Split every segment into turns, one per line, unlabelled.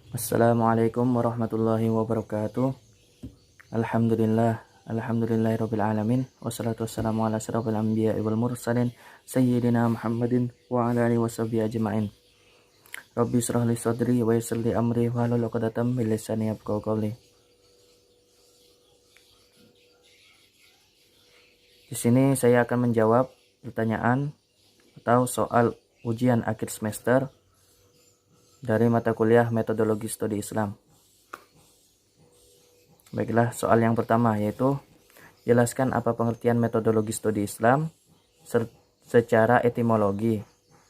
Assalamualaikum warahmatullahi wabarakatuh. Alhamdulillahirabbil alamin. Wassalatu wassalamu ala asyrofil anbiya'i wal mursalin sayyidina Muhammadin wa ala alihi washabihi ajmain. Rabbi shrah li sadri wa yassir li amri wahlul 'uqdatam min lisani yafqahu qawli. Di sini saya akan menjawab pertanyaan atau soal ujian akhir semester dari mata kuliah Metodologi Studi Islam. Baiklah, soal yang pertama yaitu jelaskan apa pengertian metodologi studi Islam secara etimologi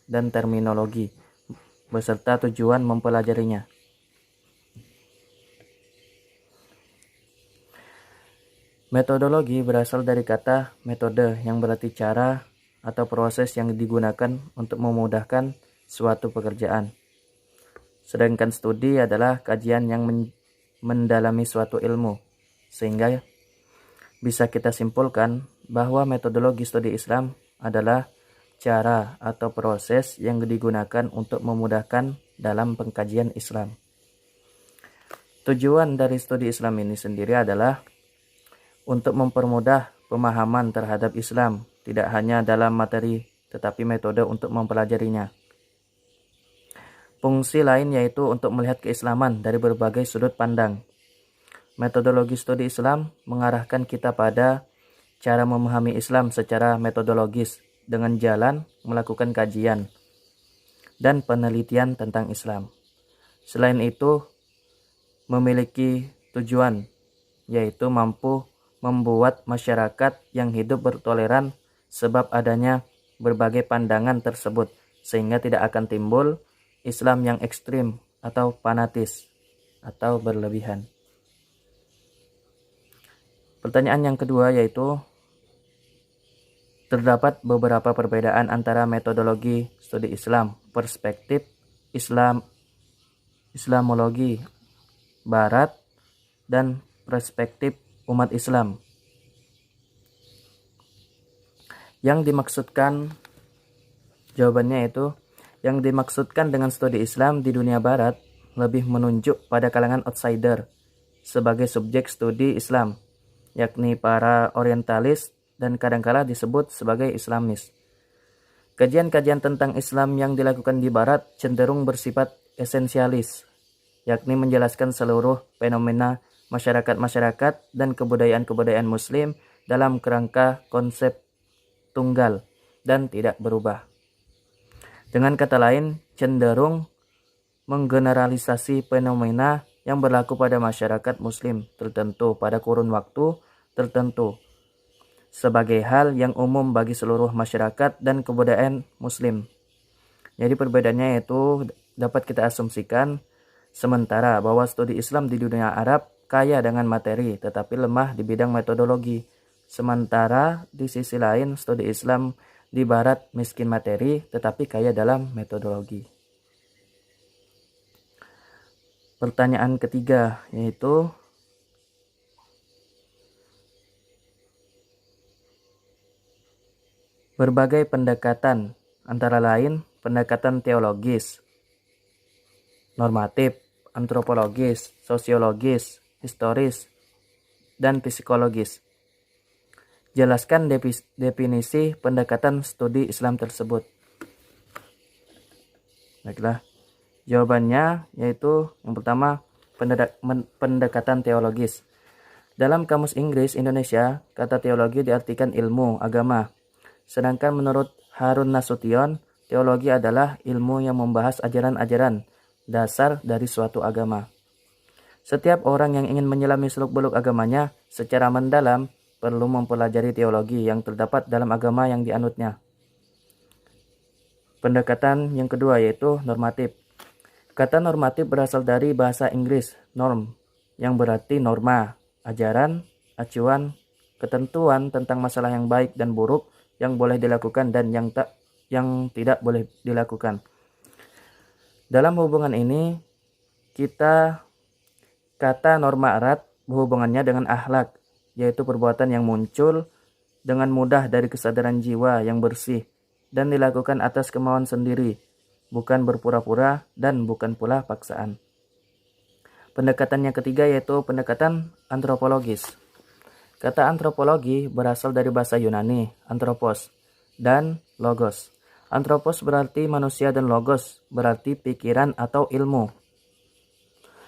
dan terminologi beserta tujuan mempelajarinya. Metodologi berasal dari kata metode yang berarti cara atau proses yang digunakan untuk memudahkan suatu pekerjaan. Sedangkan studi adalah kajian yang mendalami suatu ilmu, sehingga bisa kita simpulkan bahwa metodologi studi Islam adalah cara atau proses yang digunakan untuk memudahkan dalam pengkajian Islam. Tujuan dari studi Islam ini sendiri adalah untuk mempermudah pemahaman terhadap Islam, tidak hanya dalam materi, tetapi metode untuk mempelajarinya. Fungsi lain yaitu untuk melihat keislaman dari berbagai sudut pandang. Metodologi studi Islam mengarahkan kita pada cara memahami Islam secara metodologis dengan jalan melakukan kajian dan penelitian tentang Islam. Selain itu, memiliki tujuan yaitu mampu membuat masyarakat yang hidup bertoleran sebab adanya berbagai pandangan tersebut, sehingga tidak akan timbul Islam yang ekstrim atau fanatis atau berlebihan. Pertanyaan yang kedua yaitu terdapat beberapa perbedaan antara metodologi studi Islam, perspektif Islamologi Barat, dan perspektif umat Islam. Yang dimaksudkan dengan studi Islam di dunia barat lebih menunjuk pada kalangan outsider sebagai subjek studi Islam, yakni para orientalis dan kadangkala disebut sebagai Islamis. Kajian-kajian tentang Islam yang dilakukan di barat cenderung bersifat esensialis, yakni menjelaskan seluruh fenomena masyarakat-masyarakat dan kebudayaan-kebudayaan muslim dalam kerangka konsep tunggal dan tidak berubah. Dengan kata lain, cenderung menggeneralisasi fenomena yang berlaku pada masyarakat muslim tertentu pada kurun waktu tertentu sebagai hal yang umum bagi seluruh masyarakat dan kebudayaan muslim. Jadi perbedaannya yaitu dapat kita asumsikan sementara bahwa studi Islam di dunia Arab kaya dengan materi tetapi lemah di bidang metodologi. Sementara di sisi lain studi Islam di barat miskin materi tetapi kaya dalam metodologi. Pertanyaan ketiga yaitu berbagai pendekatan, antara lain pendekatan teologis, normatif, antropologis, sosiologis, historis, dan psikologis. Jelaskan definisi pendekatan studi Islam tersebut. Baiklah, jawabannya yaitu yang pertama pendekatan teologis. Dalam Kamus Inggris Indonesia, kata teologi diartikan ilmu agama. Sedangkan menurut Harun Nasution, teologi adalah ilmu yang membahas ajaran-ajaran dasar dari suatu agama. Setiap orang yang ingin menyelami seluk-beluk agamanya secara mendalam perlu mempelajari teologi yang terdapat dalam agama yang dianutnya. Pendekatan yang kedua yaitu normatif. Kata normatif berasal dari bahasa Inggris norm, yang berarti norma, ajaran, acuan, ketentuan tentang masalah yang baik dan buruk yang boleh dilakukan dan yang tidak boleh dilakukan. Dalam hubungan ini, kata norma erat berhubungannya dengan akhlak, yaitu perbuatan yang muncul dengan mudah dari kesadaran jiwa yang bersih dan dilakukan atas kemauan sendiri, bukan berpura-pura dan bukan pula paksaan. Pendekatan yang ketiga yaitu pendekatan antropologis. Kata antropologi berasal dari bahasa Yunani, anthropos, dan logos. Anthropos berarti manusia dan logos berarti pikiran atau ilmu.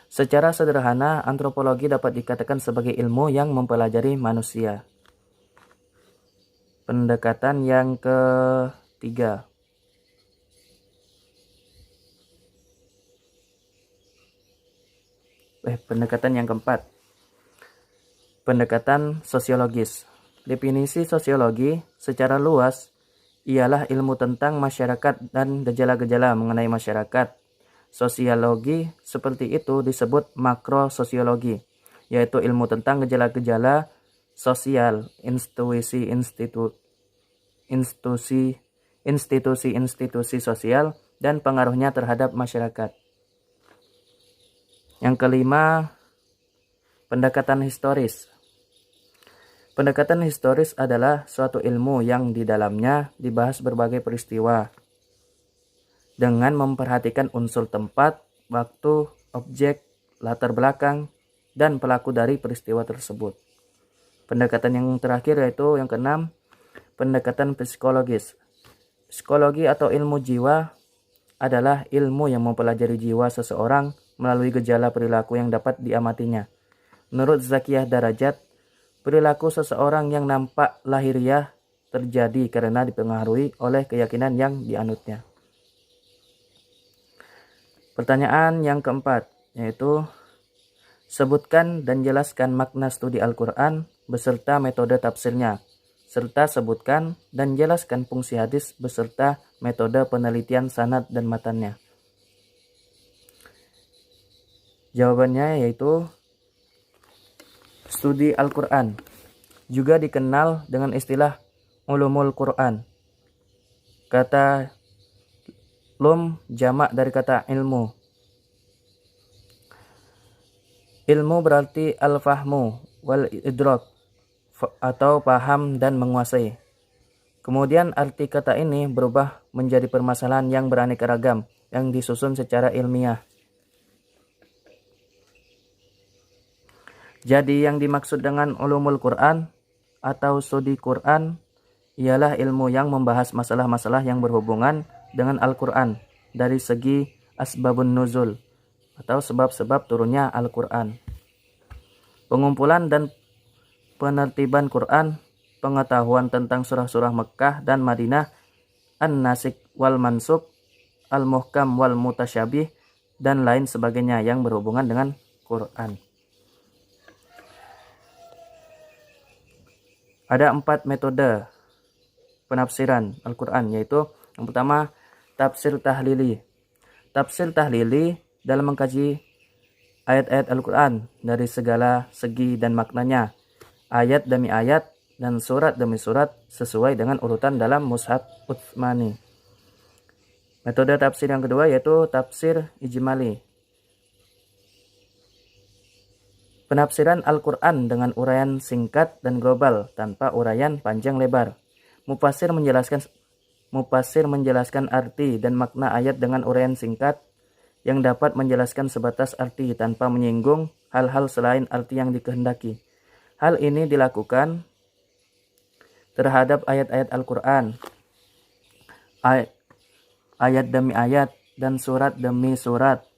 Secara sederhana, antropologi dapat dikatakan sebagai ilmu yang mempelajari manusia. Pendekatan yang ketiga. Pendekatan yang keempat. Pendekatan sosiologis. Definisi sosiologi secara luas ialah ilmu tentang masyarakat dan gejala-gejala mengenai masyarakat. Sosiologi seperti itu disebut makrososiologi, yaitu ilmu tentang gejala-gejala sosial, institusi-institusi sosial, dan pengaruhnya terhadap masyarakat. Yang kelima, pendekatan historis. Pendekatan historis adalah suatu ilmu yang di dalamnya dibahas berbagai peristiwa dengan memperhatikan unsur tempat, waktu, objek, latar belakang, dan pelaku dari peristiwa tersebut. Pendekatan yang terakhir yaitu yang keenam, pendekatan psikologis. Psikologi atau ilmu jiwa adalah ilmu yang mempelajari jiwa seseorang melalui gejala perilaku yang dapat diamatinya. Menurut Zakiyah Darajat, perilaku seseorang yang nampak lahiriah terjadi karena dipengaruhi oleh keyakinan yang dianutnya. Pertanyaan yang keempat, yaitu sebutkan dan jelaskan makna studi Al-Quran beserta metode tafsirnya, serta sebutkan dan jelaskan fungsi hadis beserta metode penelitian sanad dan matannya. Jawabannya yaitu studi Al-Quran, juga dikenal dengan istilah ulumul Quran. Kata lum jamak dari kata ilmu. Ilmu berarti al-fahmu wal idrak, atau paham dan menguasai. Kemudian arti kata ini berubah menjadi permasalahan yang beraneka ragam yang disusun secara ilmiah. Jadi yang dimaksud dengan ulumul Quran atau studi Quran ialah ilmu yang membahas masalah-masalah yang berhubungan dengan Al-Quran dari segi asbabun nuzul atau sebab-sebab turunnya Al-Quran. Pengumpulan dan penertiban Quran, pengetahuan tentang surah-surah Mekkah dan Madinah, an-nasik wal mansuk, al-muhkam wal mutasyabih, dan lain sebagainya yang berhubungan dengan Quran. Ada 4 metode penafsiran Al-Quran, yaitu yang pertama, tafsir tahlili. Tafsir tahlili dalam mengkaji ayat-ayat Al-Quran dari segala segi dan maknanya, ayat demi ayat dan surat demi surat sesuai dengan urutan dalam Mushaf Utsmani. Metode tafsir yang kedua yaitu tafsir ijmali. Penafsiran Al-Quran dengan uraian singkat dan global tanpa uraian panjang lebar. Mufassir menjelaskan arti dan makna ayat dengan uraian singkat yang dapat menjelaskan sebatas arti tanpa menyinggung hal-hal selain arti yang dikehendaki. Hal ini dilakukan terhadap ayat-ayat Al-Quran, ayat demi ayat dan surat demi surat,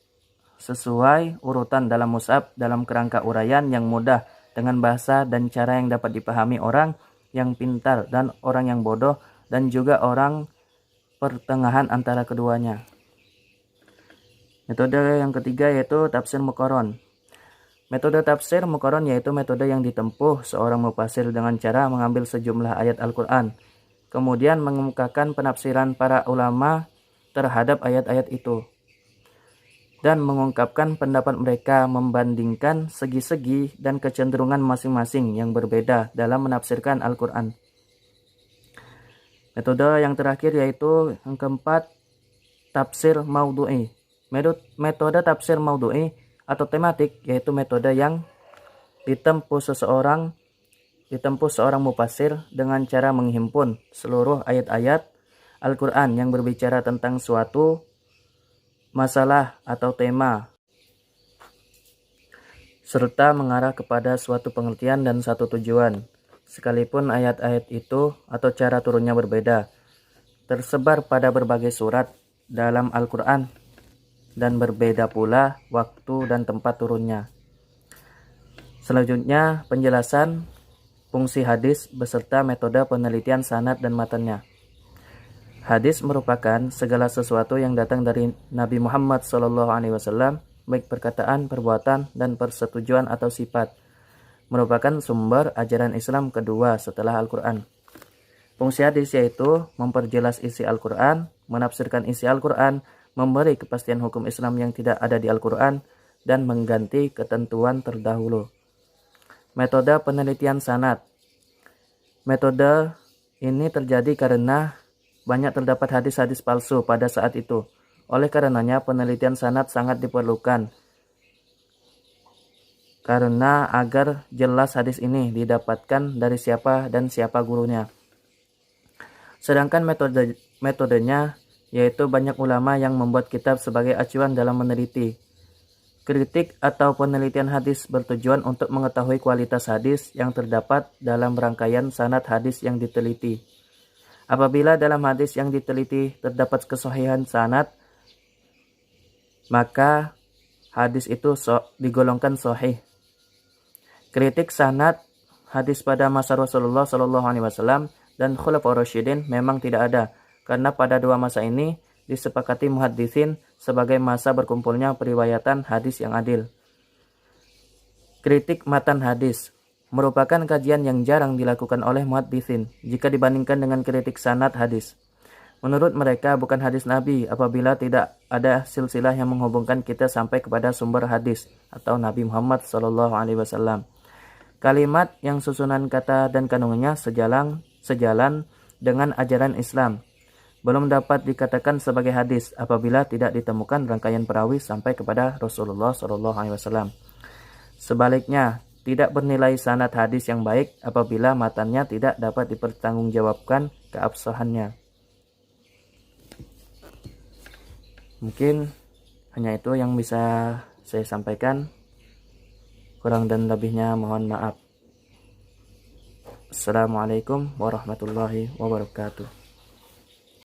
sesuai urutan dalam mushaf dalam kerangka uraian yang mudah dengan bahasa dan cara yang dapat dipahami orang yang pintar dan orang yang bodoh, dan juga orang pertengahan antara keduanya. Metode yang ketiga yaitu tafsir muqaron. Metode tafsir muqaron yaitu metode yang ditempuh seorang mufassir dengan cara mengambil sejumlah ayat Al-Quran, kemudian mengemukakan penafsiran para ulama terhadap ayat-ayat itu, dan mengungkapkan pendapat mereka membandingkan segi-segi dan kecenderungan masing-masing yang berbeda dalam menafsirkan Al-Quran. Metode yang terakhir yaitu yang keempat, tafsir maudhu'i. Metode tafsir maudhu'i atau tematik yaitu metode yang ditempuh seorang mufassir dengan cara menghimpun seluruh ayat-ayat Al-Quran yang berbicara tentang suatu masalah atau tema, serta mengarah kepada suatu pengertian dan satu tujuan. Sekalipun ayat-ayat itu atau cara turunnya berbeda, tersebar pada berbagai surat dalam Al-Quran dan berbeda pula waktu dan tempat turunnya. Selanjutnya, penjelasan fungsi hadis beserta metode penelitian sanad dan matanya. Hadis merupakan segala sesuatu yang datang dari Nabi Muhammad SAW, baik perkataan, perbuatan, dan persetujuan atau sifat, merupakan sumber ajaran Islam kedua setelah Al-Quran. Fungsi hadis yaitu memperjelas isi Al-Quran, menafsirkan isi Al-Quran, memberi kepastian hukum Islam yang tidak ada di Al-Quran, dan mengganti ketentuan terdahulu. Metode penelitian sanad. Metode ini terjadi karena banyak terdapat hadis-hadis palsu pada saat itu. Oleh karenanya penelitian sanad sangat diperlukan karena agar jelas hadis ini didapatkan dari siapa dan siapa gurunya. Sedangkan metodenya yaitu banyak ulama yang membuat kitab sebagai acuan dalam meneliti. Kritik atau penelitian hadis bertujuan untuk mengetahui kualitas hadis yang terdapat dalam rangkaian sanad hadis yang diteliti. Apabila dalam hadis yang diteliti terdapat kesahihan sanad, maka hadis itu digolongkan sahih. Kritik sanad hadis pada masa Rasulullah SAW dan Khulafaur Rasyidin memang tidak ada, karena pada dua masa ini disepakati muhaddisin sebagai masa berkumpulnya periwayatan hadis yang adil. Kritik matan hadis merupakan kajian yang jarang dilakukan oleh muhaddisin jika dibandingkan dengan kritik sanad hadis. Menurut mereka bukan hadis Nabi apabila tidak ada silsilah yang menghubungkan kita sampai kepada sumber hadis atau Nabi Muhammad SAW. Kalimat yang susunan kata dan kandungannya sejalan dengan ajaran Islam belum dapat dikatakan sebagai hadis apabila tidak ditemukan rangkaian perawi sampai kepada Rasulullah SAW. Sebaliknya, tidak bernilai sanad hadis yang baik apabila matannya tidak dapat dipertanggungjawabkan keabsahannya. Mungkin hanya itu yang bisa saya sampaikan. Kurang dan lebihnya mohon maaf. Assalamualaikum warahmatullahi wabarakatuh.